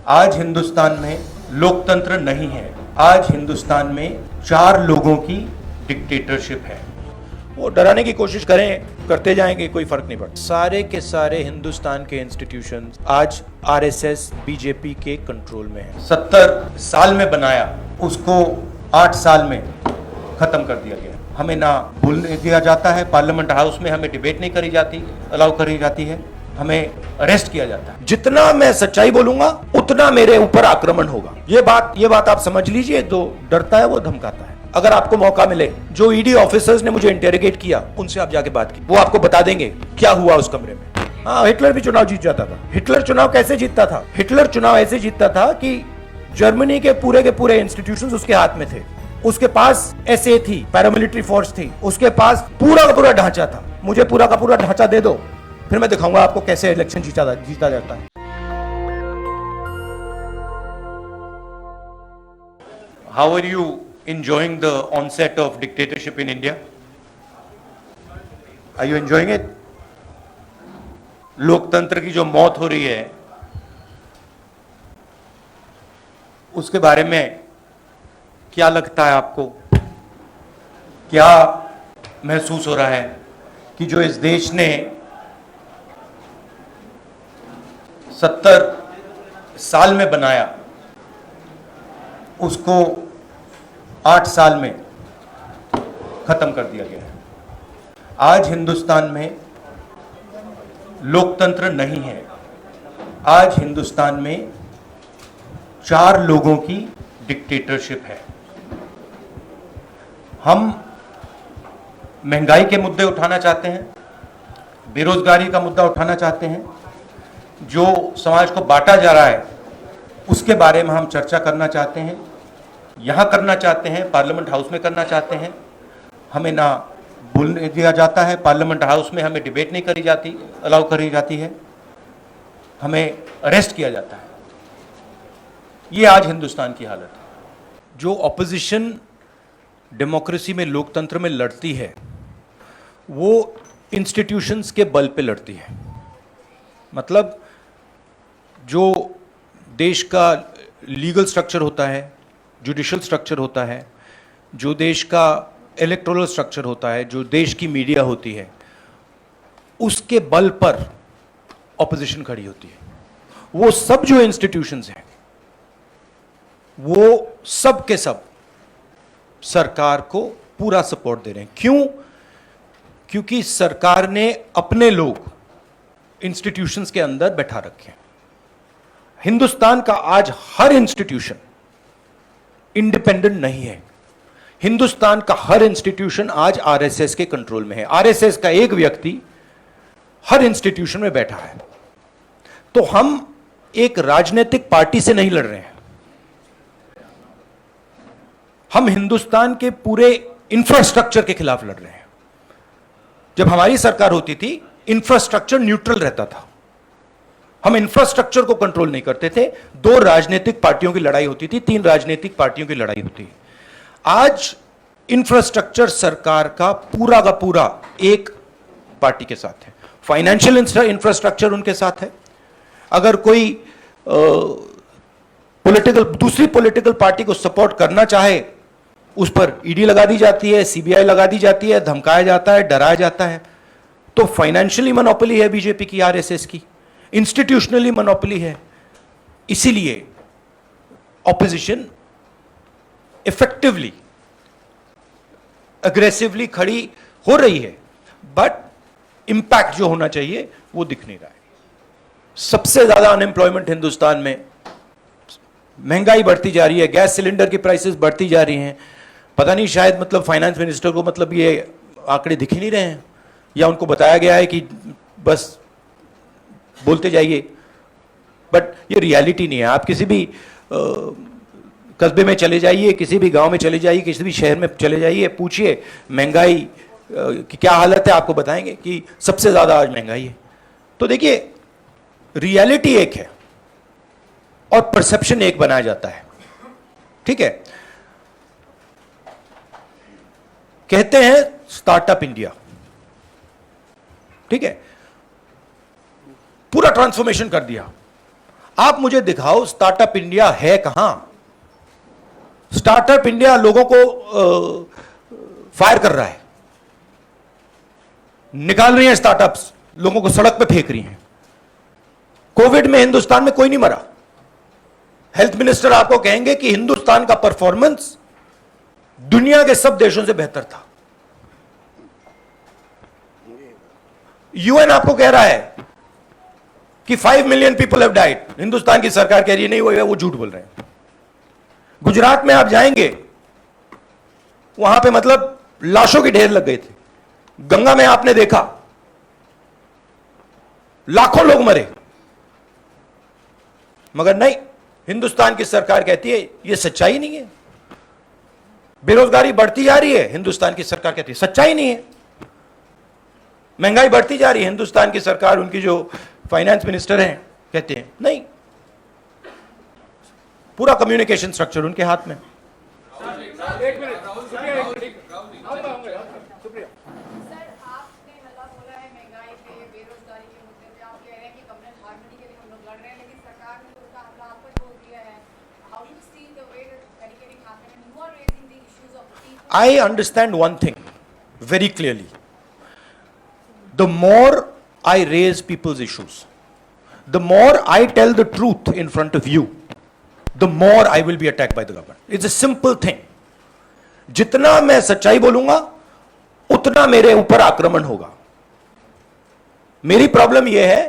आज हिंदुस्तान में लोकतंत्र नहीं है। आज हिंदुस्तान में 4 लोगों की डिक्टेटरशिप है। वो डराने की कोशिश करते जाएंगे, कोई फर्क नहीं पड़ता। सारे के सारे हिंदुस्तान के इंस्टीट्यूशंस आज आरएसएस बीजेपी के कंट्रोल में है। 70 साल में बनाया, उसको 8 साल में खत्म कर दिया गया। हमें ना बोलने दिया जाता है, पार्लियामेंट हाउस में हमें डिबेट नहीं करी जाती, अलाउ करी जाती है, हमें अरेस्ट किया जाता है। जितना मैं सच्चाई बोलूंगा उतना मेरे ऊपर आक्रमण होगा। ये बात आप समझ लीजिए। जो डरता है वो धमकाता है। अगर आपको मौका मिले, जो ईडी ऑफिसर्स ने मुझे इंटेरोगेट किया उनसे आप जाके बात की, वो आपको बता देंगे क्या हुआ उस कमरे में। हाँ, हिटलर भी चुनाव जीत जाता था। हिटलर चुनाव कैसे जीतता था? हिटलर चुनाव ऐसे जीतता था कि जर्मनी के पूरे इंस्टीट्यूशंस उसके हाथ में थे। उसके पास एसए थी, पैरामिलिट्री फोर्स थी, उसके पास पूरा का पूरा ढांचा था। मुझे पूरा का पूरा ढांचा दे दो, फिर मैं दिखाऊंगा आपको कैसे इलेक्शन जीता जाता है। How are you enjoying the onset of dictatorship in India? Are you enjoying it? लोकतंत्र की जो मौत हो रही है, उसके बारे में क्या लगता है आपको? क्या महसूस हो रहा है कि जो इस देश ने 70 साल में बनाया, उसको 8 साल में खत्म कर दिया गया है? आज हिंदुस्तान में लोकतंत्र नहीं है। आज हिंदुस्तान में 4 लोगों की डिक्टेटरशिप है। हम महंगाई के मुद्दे उठाना चाहते हैं, बेरोजगारी का मुद्दा उठाना चाहते हैं, जो समाज को बांटा जा रहा है उसके बारे में हम चर्चा करना चाहते हैं। यहाँ करना चाहते हैं, पार्लियामेंट हाउस में करना चाहते हैं। हमें ना बोलने दिया जाता है, पार्लियामेंट हाउस में हमें डिबेट नहीं करी जाती, अलाउ करी जाती है, हमें अरेस्ट किया जाता है। ये आज हिंदुस्तान की हालत है। जो ऑपोजिशन डेमोक्रेसी में, लोकतंत्र में लड़ती है, वो इंस्टीट्यूशंस के बल पे लड़ती है। मतलब जो देश का लीगल स्ट्रक्चर होता है, जुडिशल स्ट्रक्चर होता है, जो देश का इलेक्टोरल स्ट्रक्चर होता है, जो देश की मीडिया होती है, उसके बल पर ऑपोजिशन खड़ी होती है। वो सब जो इंस्टीट्यूशंस हैं, वो सब के सब सरकार को पूरा सपोर्ट दे रहे हैं। क्यों? क्योंकि सरकार ने अपने लोग इंस्टीट्यूशंस के अंदर बैठा रखे हैं। हिंदुस्तान का आज हर इंस्टीट्यूशन इंडिपेंडेंट नहीं है। हिंदुस्तान का हर इंस्टीट्यूशन आज आरएसएस के कंट्रोल में है। आरएसएस का एक व्यक्ति हर इंस्टीट्यूशन में बैठा है। तो हम एक राजनीतिक पार्टी से नहीं लड़ रहे हैं, हम हिंदुस्तान के पूरे इंफ्रास्ट्रक्चर के खिलाफ लड़ रहे हैं। जब हमारी सरकार होती थी, इंफ्रास्ट्रक्चर न्यूट्रल रहता था। हम इंफ्रास्ट्रक्चर को कंट्रोल नहीं करते थे। 2 राजनीतिक पार्टियों की लड़ाई होती थी, 3 राजनीतिक पार्टियों की लड़ाई होती है। आज इंफ्रास्ट्रक्चर सरकार का पूरा एक पार्टी के साथ है। फाइनेंशियल इंफ्रास्ट्रक्चर उनके साथ है। अगर कोई दूसरी पॉलिटिकल पार्टी को सपोर्ट करना चाहे, उस पर ईडी लगा दी जाती है, सीबीआई लगा दी जाती है, धमकाया जाता है, डराया जाता है। तो फाइनेंशियली मोनोपोली है बीजेपी की, आरएसएस की, इंस्टीट्यूशनली मोनोपोली है। इसीलिए ऑपोजिशन इफेक्टिवली, अग्रेसिवली खड़ी हो रही है, बट इंपैक्ट जो होना चाहिए वो दिख नहीं रहा है। सबसे ज्यादा अनएम्प्लॉयमेंट हिंदुस्तान में, महंगाई बढ़ती जा रही है, गैस सिलेंडर की प्राइसेस बढ़ती जा रही हैं। पता नहीं, शायद मतलब फाइनेंस मिनिस्टर को मतलब ये आंकड़े दिख ही नहीं रहे हैं, या उनको बताया गया है कि बस बोलते जाइए, बट ये रियलिटी नहीं है। आप किसी भी कस्बे में चले जाइए, किसी भी गांव में चले जाइए, किसी भी शहर में चले जाइए, पूछिए महंगाई की क्या हालत है, आपको बताएंगे कि सबसे ज्यादा आज महंगाई है। तो देखिए, रियलिटी एक है और परसेप्शन एक बनाया जाता है। ठीक है, कहते हैं स्टार्टअप इंडिया, ठीक है, पूरा ट्रांसफॉर्मेशन कर दिया। आप मुझे दिखाओ स्टार्टअप इंडिया है कहां? स्टार्टअप इंडिया लोगों को फायर कर रहा है, निकाल रही है स्टार्टअप्स, लोगों को सड़क पे फेंक रही हैं। कोविड में हिंदुस्तान में कोई नहीं मरा। हेल्थ मिनिस्टर आपको कहेंगे कि हिंदुस्तान का परफॉर्मेंस दुनिया के सब देशों से बेहतर था। यूएन आपको कह रहा है कि 5 million people have died, Hindustan की सरकार कह रही है नहीं वो झूठ बोल रहे हैं। गुजरात में आप जाएंगे, वहां पे मतलब लाशों के ढेर लग गए थे। गंगा में आपने देखा लाखों लोग मरे, मगर नहीं, हिंदुस्तान की सरकार कहती है यह सच्चाई नहीं है। बेरोजगारी बढ़ती जा रही है, हिंदुस्तान की सरकार कहती है सच्चाई नहीं है। महंगाई बढ़ती जा रही है, हिंदुस्तान की सरकार, उनकी जो फाइनेंस मिनिस्टर हैं, कहते हैं नहीं। पूरा कम्युनिकेशन स्ट्रक्चर उनके हाथ में। एक minute, I understand one thing very clearly. The more I raise people's issues, the more I tell the truth in front of you, the more I will be attacked by the government. It's a simple thing. जितना मैं सच्चाई बोलूंगा उतना मेरे ऊपर आक्रमण होगा। मेरी प्रॉब्लम यह है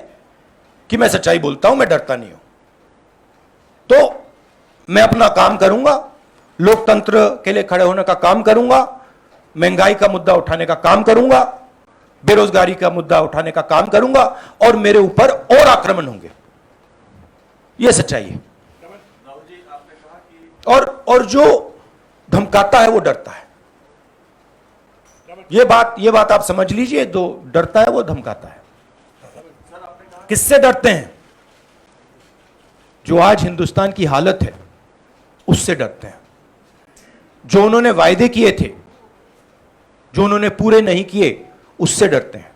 कि मैं सच्चाई बोलता हूं, मैं डरता नहीं हूं, तो मैं अपना काम करूंगा, लोकतंत्र के लिए खड़े होने का काम करूंगा, महंगाई का मुद्दा उठाने का काम करूंगा, बेरोजगारी का मुद्दा उठाने का काम करूंगा, और मेरे ऊपर और आक्रमण होंगे। यह सच्चाई है। और जो धमकाता है वो डरता है। ये बात आप समझ लीजिए, जो डरता है वो धमकाता है। किससे डरते हैं? जो आज हिंदुस्तान की हालत है उससे डरते हैं। जो उन्होंने वायदे किए थे, जो उन्होंने पूरे नहीं किए, उससे डरते हैं।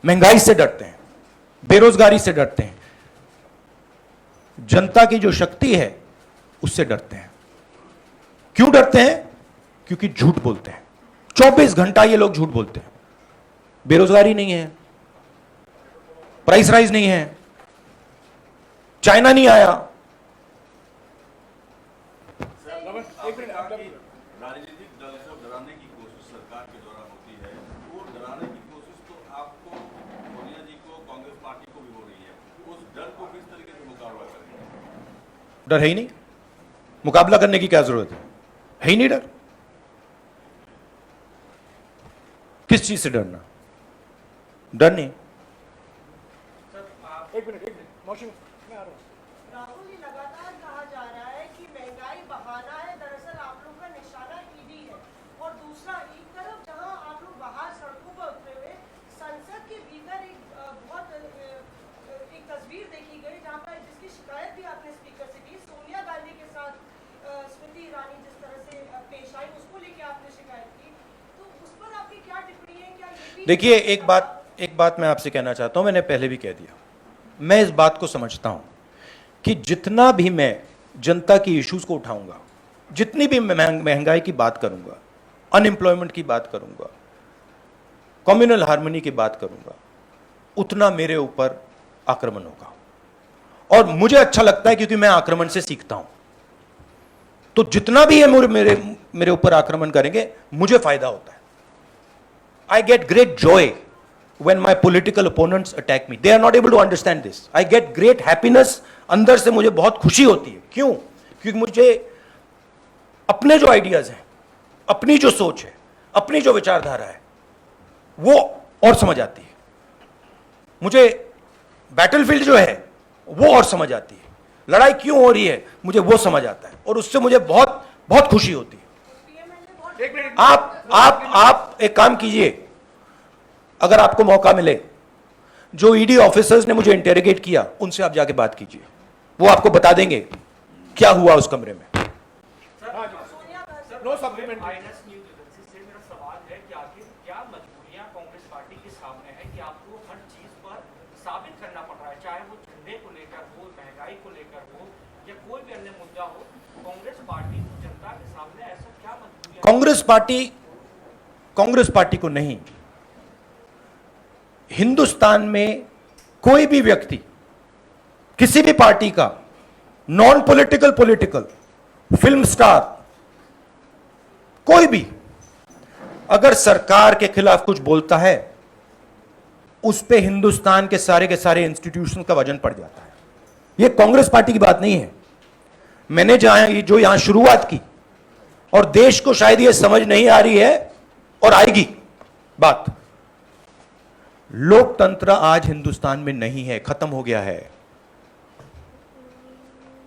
महंगाई से डरते हैं, बेरोजगारी से डरते हैं, जनता की जो शक्ति है उससे डरते हैं। क्यों डरते हैं? क्योंकि झूठ बोलते हैं। 24 घंटा ये लोग झूठ बोलते हैं। बेरोजगारी नहीं है, प्राइस राइज नहीं है, चाइना नहीं आया। राजनीतिक दल को डराने की कोशिश सरकार के द्वारा होती है, वो डराने की कोशिश तो आपको, सोनिया जी को, कांग्रेस पार्टी को भी हो रही है। उस डर को किस तरीके से मुकाबला करेंगे? डर है ही नहीं, मुकाबला करने की क्या जरूरत है ही नहीं डर। किस चीज से डरना? डर नहीं। एक मिनट, मौसम मैं आ रहा हूं। राहुल जी, लगातार कहा जा रहा है कि महंगाई बहाना है, दरअसल आप लोग का निशाना ईडी है। और दूसरा, एक तरफ जहां आप लोग बाहर सड़कों पर उतरे हुए, संसद के भीतर एक तस्वीर देखी गई जहां पर, जिसकी शिकायत भी आपने स्पीकर से की, सोनिया गांधी के साथ स्मृति ईरानी जिस तरह से पेश आई, उसको लेके आपने शिकायत की, तो उस पर आपकी क्या टिप्पणी है? क्या ये भी देखिए, एक बात मैं आपसे कहना चाहता हूं, मैंने पहले भी कह दिया। मैं इस बात को समझता हूं कि जितना भी मैं जनता की इश्यूज को उठाऊंगा, जितनी भी महंगाई की बात करूंगा, अनएम्प्लॉयमेंट की बात करूंगा, कम्युनल हार्मनी की बात करूंगा, उतना मेरे ऊपर आक्रमण होगा। और मुझे अच्छा लगता है क्योंकि मैं आक्रमण से सीखता हूं। तो जितना भी ये मेरे ऊपर आक्रमण करेंगे, मुझे फायदा होता है। I get great joy when my political opponents attack me. They are not able to understand this. I get great happiness. अंदर से मुझे बहुत खुशी होती है। क्यों? क्योंकि मुझे अपने जो आइडियाज हैं, अपनी जो सोच है, अपनी जो विचारधारा है, वो और समझ आती है। मुझे बैटलफील्ड जो है वो और समझ आती है। लड़ाई क्यों हो रही है मुझे वो समझ आता है, और उससे मुझे बहुत बहुत खुशी होती है। आप एक काम कीजिए, अगर आपको मौका मिले, जो ईडी ऑफिसर्स ने मुझे इंटेरोगेट किया उनसे आप जाके बात कीजिए, वो आपको बता देंगे क्या हुआ उस कमरे में। No supplementary. Minus news agency से मेरा सवाल है कि आखिर क्या मजबूरियां कांग्रेस पार्टी के सामने है कि आपको हर चीज पर साबित करना पड़ रहा है, चाहे वो झंडे को लेकर हो या कोई भी अन्य मुद्दा हो, कांग्रेस पार्टी जनता के सामने ऐसा क्या मजबूरी? कांग्रेस पार्टी को नहीं, हिंदुस्तान में कोई भी व्यक्ति किसी भी पार्टी का, non political, political, film star, कोई भी अगर सरकार के खिलाफ कुछ बोलता है, उस पे हिंदुस्तान के सारे इंस्टीट्यूशन का वजन पड़ जाता है। यह कांग्रेस पार्टी की बात नहीं है। मैंने जो यहां शुरुआत की, और देश को शायद यह समझ नहीं आ रही है और आएगी बात, लोकतंत्र आज हिंदुस्तान में नहीं है, खत्म हो गया है।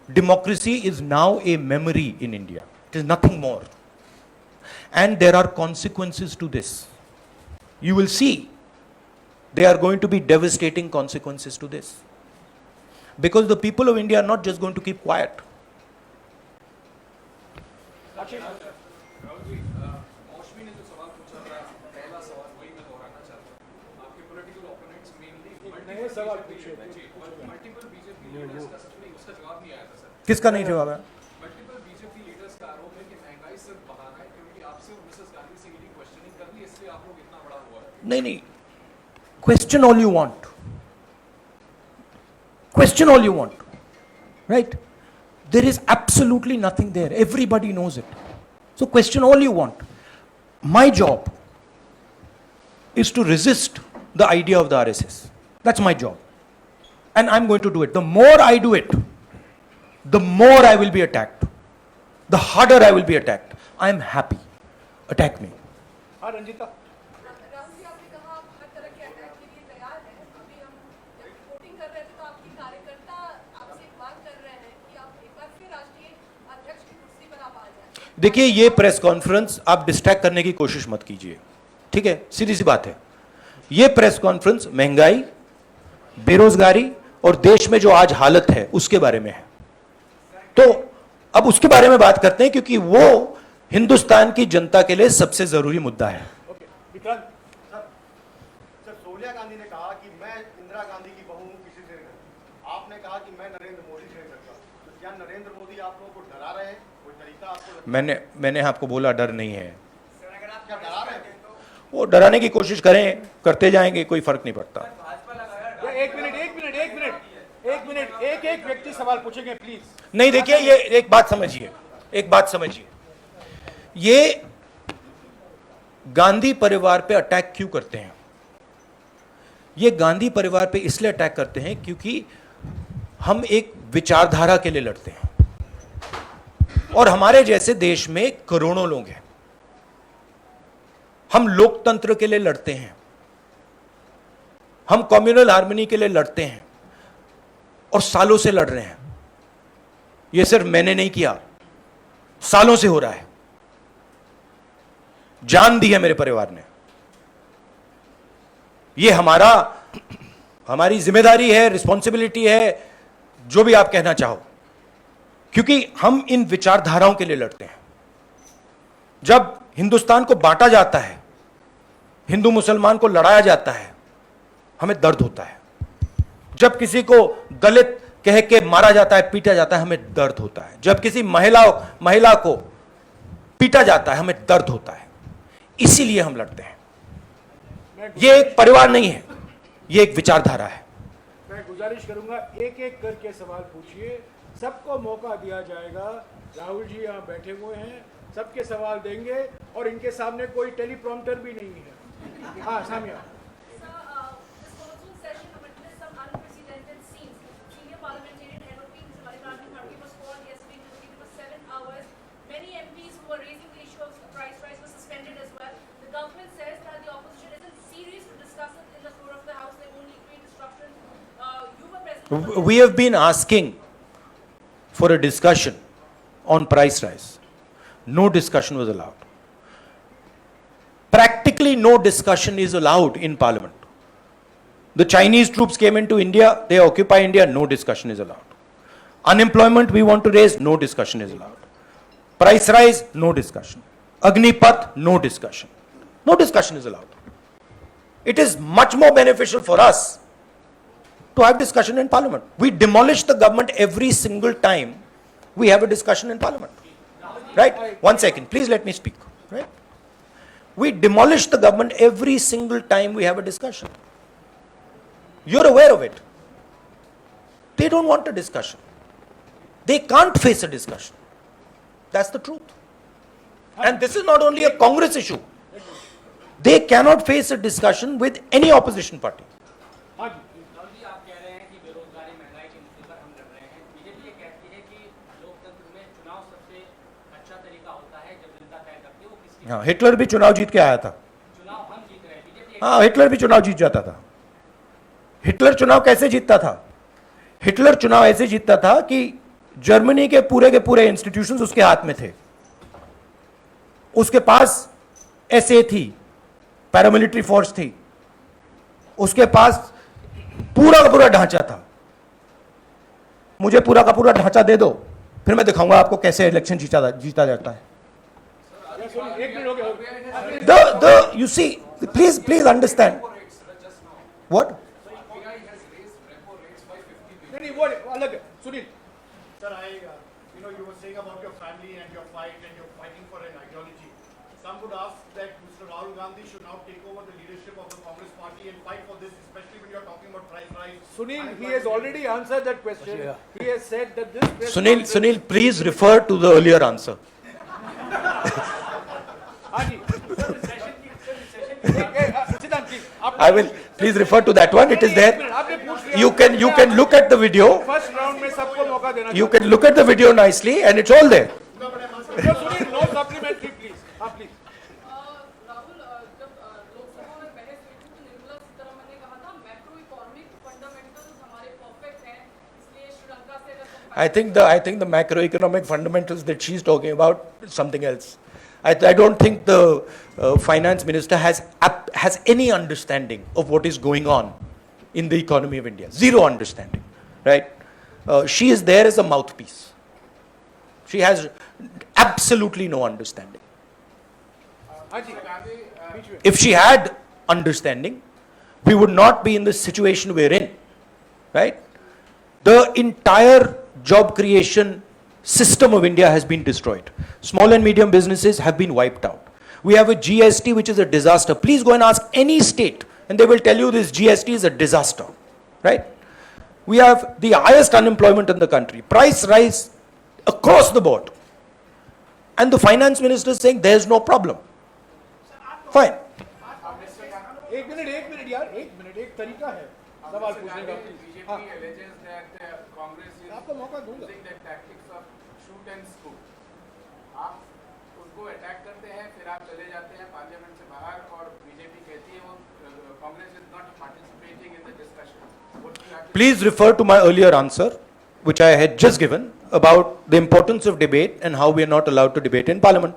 Democracy is now a memory in India, it is nothing more, and there are consequences to this. You will see there are going to be devastating consequences to this, because the people of India are not just going to keep quiet. Rahul ji, Mausami ने जो सवाल पूछा था, पहला सवाल वही मैं दोहराना चाहता हूँ। आपके पॉलिटिकल ओपोनेंट्स मेनली नए सवाल पूछे, मल्टीपल बीजेपी लीडर्स का सच नहीं, उसका जवाब नहीं आया था सर। किसका नहीं जवाब है? मल्टीपल बीजेपी लीडर्स का आरोप है कि महंगाई सिर्फ बहाना है, क्योंकि आपसे और मिसेस गांधी से ईडी क्वेश्चनिंग कर ली, इसलिए आप लोग इतना बड़ा हुआ है। नहीं, question all you want, question all you want, right? There is absolutely nothing there, everybody knows it, so question all you want. My job is to resist the idea of the RSS. That's my job, and I'm going to do it. The more I do it, the more I will be attacked, the harder I will be attacked. I am happy, attack me. हाँ रंजीता, राहुल जी, आपने कहा आप हर तरह के attack के लिए तैयार हैं। अभी हम जब रिपोर्टिंग कर रहे थे तो आपकी कार्यकर्ता आपसे एक बात कर रहे हैं कि आप एक बार फिर राष्ट्रीय अध्यक्ष की कुर्सी पर आप आ जाए। देखिए, ये प्रेस कॉन्फ्रेंस आप डिस्ट्रैक्ट करने की कोशिश मत कीजिए, ठीक है? सीधी सी बात है। ये प्रेस कॉन्फ्रेंस महंगाई, बेरोजगारी और देश में जो आज हालत है उसके बारे में है। तो अब उसके बारे में बात करते हैं, क्योंकि वो हिंदुस्तान की जनता के लिए सबसे जरूरी मुद्दा है। ओके विक्रांत, सर, सोनिया गांधी ने कहा कि मैं इंदिरा गांधी की बहू हूं, किसी से नहीं करती। आपने कहा कि मैं नरेंद्र मोदी से नहीं करता, तो क्या नरेंद्र मोदी आप लोगों को डरा रहे हैं? कोई तरीका आपको लगता मैंने आपको बोला डर नहीं है। है? क्या डरा रहे हैं? वो डराने की कोशिश करें, करते जाएंगे, कोई फर्क नहीं पड़ता। एक मिनट, एक व्यक्ति सवाल पूछेंगे प्लीज। नहीं, देखिए, ये एक बात समझिए, ये गांधी परिवार पे अटैक क्यों करते हैं? ये गांधी परिवार पे इसलिए अटैक करते हैं क्योंकि हम एक विचारधारा के लिए लड़ते हैं, और हमारे जैसे देश में करोड़ों लोग हैं। हम लोकतंत्र के लिए लड़ते हैं, हम कम्युनल हार्मनी के लिए लड़ते हैं, और सालों से लड़ रहे हैं। यह सिर्फ मैंने नहीं किया, सालों से हो रहा है। जान दी है मेरे परिवार ने। यह हमारी जिम्मेदारी है, रिस्पॉन्सिबिलिटी है, जो भी आप कहना चाहो, क्योंकि हम इन विचारधाराओं के लिए लड़ते हैं। जब हिंदुस्तान को बांटा जाता है, हिंदू मुसलमान को लड़ाया जाता है, हमें दर्द होता है। जब किसी को दलित कह के मारा जाता है, पीटा जाता है, हमें दर्द होता है। जब किसी महिला को पीटा जाता है, हमें दर्द होता है। इसीलिए हम लड़ते हैं। ये एक परिवार नहीं है, ये एक विचारधारा है। मैं गुजारिश करूंगा, एक एक करके सवाल पूछिए, सबको मौका दिया जाएगा। राहुल जी यहाँ बैठे हुए हैं, सबके सवाल देंगे, और इनके सामने कोई टेलीप्रॉम्प्टर भी नहीं है। हाँ Samia. We have been asking for a discussion on price rise. No discussion was allowed. Practically no discussion is allowed in parliament. The Chinese troops came into India, they occupy India, no discussion is allowed. Unemployment we want to raise, no discussion is allowed. Price rise, no discussion. Agnipath, no discussion. No discussion is allowed. It is much more beneficial for us to have discussion in parliament. We demolish the government every single time we have a discussion in parliament. Right? 1 second, please let me speak. Right? We demolish the government every single time we have a discussion. You're aware of it. They don't want a discussion. They can't face a discussion. That's the truth. And this is not only a Congress issue. They cannot face a discussion with any opposition party. Rahul ji, आप कह रहे हैं कि बेरोजगारी महंगाई के मुद्दे पर हम लड़ रहे हैं। बीजेपी ये कहती है कि लोकतंत्र में चुनाव सबसे अच्छा तरीका होता है जब जनता तय करती है वो किसकी। हाँ, हिटलर भी चुनाव जीत के आया था। चुनाव हम जीत रहे हैं। बीजेपी हाँ, हिटलर भी चुनाव जीत जाता था। हिटलर चुनाव कैसे जीतता था? हिटलर चुनाव ऐसे जीतता था कि जर्मनी के पूरे इंस्टीट्यूशंस उसके हाथ में थे। उसके पास एसए थी, पैरामिलिट्री फोर्स थी, उसके पास पूरा का पूरा ढांचा था। मुझे पूरा का पूरा ढांचा दे दो, फिर मैं दिखाऊंगा आपको कैसे इलेक्शन जीता जाता है। You see, please understand. What? Sunil, sir, you were saying about your family and your fight and you're fighting for an ideology. Some would ask that Mr. Rahul Gandhi should now take over the leadership of the Congress party and fight for this, especially when you're talking about price rise. Sunil, he has already answered that question. He has said that this Sunil, please refer to the earlier answer. I will please refer to that one. It is there. You can look at the video. First round में सबको मौका देना You can look at the video nicely, and it's all there. चाहिए। Sunil, no supplementary please. हाँ please. Rahul, जब लोकसभा में बहस हुई थी तो निर्मला सीतारमण ने कहा था मैक्रो इकोनॉमिक फंडामेंटल्स हमारे परफेक्ट हैं, इसलिए श्रीलंका से अगर I think the macroeconomic fundamentals that she's talking about is something else. I don't think the finance minister has any understanding of what is going on in the economy of India. Zero understanding, right? She is there as a mouthpiece. She has absolutely no understanding. If she had understanding, we would not be in the situation we're in, right? The entire job creation system of India has been destroyed. Small and medium businesses have been wiped out. We have a GST which is a disaster. Please go and ask any state and they will tell you this GST is a disaster, right? We have the highest unemployment in the country. Price rise across the board. And the finance minister is saying there is no problem. Fine. एक minute यार, एक तरीका है सवाल पूछने का। हाँ, आपको मौका दूंगा। आप उनको अटैक करते हैं, फिर आप चले जाते हैं पार्लियामेंट से बाहर और बीजेपी कहती है वो Congress is not participating in the discussion. Please refer to my earlier answer, which I had just given, about the importance of debate and how we are not allowed to debate in parliament.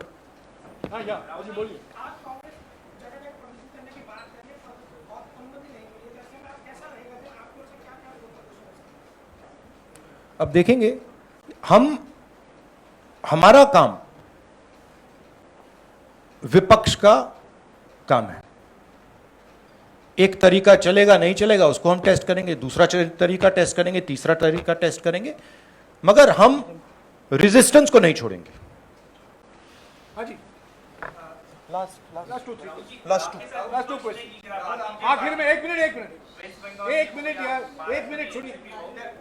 हाँ या राहुल जी बोलिए। आज Congress general प्रदर्शन करने की बात कर रही है, और अनुमति नहीं मिली, जैसे में आप कैसा रहेगा, फिर आपकी ओर से क्या क्या प्रदर्शन? अब देखेंगे, हमारा काम विपक्ष का काम है। एक तरीका चलेगा नहीं चलेगा उसको हम टेस्ट करेंगे, दूसरा तरीका टेस्ट करेंगे, तीसरा तरीका टेस्ट करेंगे, मगर हम रेजिस्टेंस को नहीं छोड़ेंगे। हाँ जी, लास्ट टू क्वेश्चन। आखिर में एक मिनट यार, एक मिनट छोड़िए,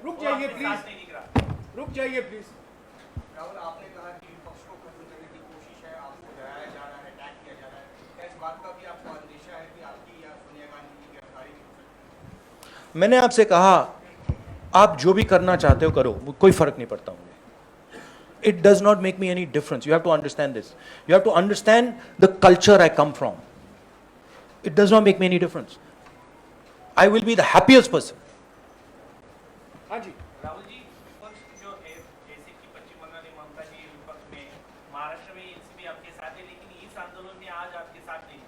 रुक जाइए प्लीज। राहुल, आपने कहा कि विपक्ष को खत्म करने की कोशिश है, आपको डराया जा रहा है, अटैक किया जा रहा है। इस बात का भी आपको अंदेशा है कि आपकी या सोनिया गांधी की गिरफ्तारी नहीं हो सकती? मैंने आपसे कहा आप जो भी करना चाहते हो करो, कोई फर्क नहीं पड़ता मुझे। It does not make me any difference. You have to understand this. You have to understand the culture I come from. It does not make me any difference. I will be the happiest person. हाँ जी, राहुल जी, विपक्ष जो है जैसे कि पश्चिम बंगाल में ममता जी विपक्ष में, महाराष्ट्र में एनसीपी आपके साथ है, लेकिन इस आंदोलन में आज आपके साथ नहीं।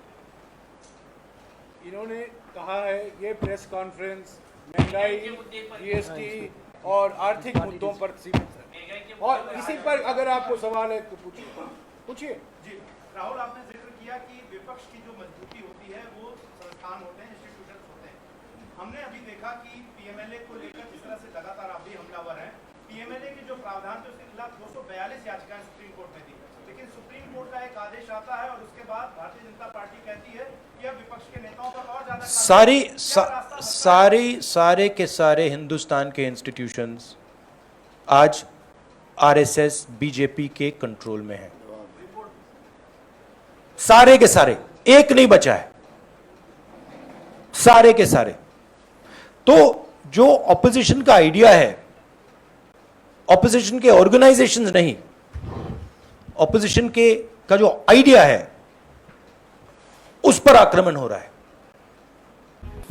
इन्होंने कहा है ये प्रेस कॉन्फ्रेंस महंगाई, जीएसटी और आर्थिक मुद्दों पर सीमित है, और इसी पर अगर आपको सवाल है तो पूछिए। जी राहुल, आपने जिक्र किया कि विपक्ष की जो मजबूती होती है वो संस्थान होते हैं, इंस्टीट्यूशंस होते हैं। हमने अभी देखा कि पीएमएलए को लेकर जिस तरह से लगातार आप भी हमलावर हैं, पीएमएलए के जो प्रावधान थे उसके खिलाफ 242 याचिकाएं सुप्रीम कोर्ट ने दी, लेकिन सुप्रीम कोर्ट का एक आदेश आता है और उसके बाद भारतीय जनता पार्टी कहती है कि अब विपक्ष के नेताओं पर और ज्यादा सारे के सारे हिंदुस्तान के इंस्टीट्यूशंस आज आरएसएस बीजेपी के कंट्रोल में है, सारे के सारे, एक नहीं बचा है, सारे के सारे। तो जो ऑपोजिशन का आइडिया है, ऑपोजिशन के ऑर्गेनाइजेशंस नहीं, ऑपोजिशन के का जो आइडिया है उस पर आक्रमण हो रहा है।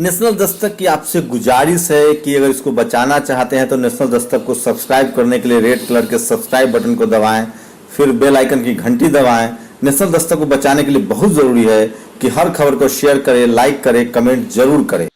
नेशनल दस्तक की आपसे गुजारिश है कि अगर इसको बचाना चाहते हैं तो नेशनल दस्तक को सब्सक्राइब करने के लिए रेड कलर के सब्सक्राइब बटन को दबाएं, फिर बेल आइकन की घंटी दबाएं। नेशनल दस्तक को बचाने के लिए बहुत जरूरी है कि हर खबर को शेयर करें, लाइक करें, कमेंट जरूर करें।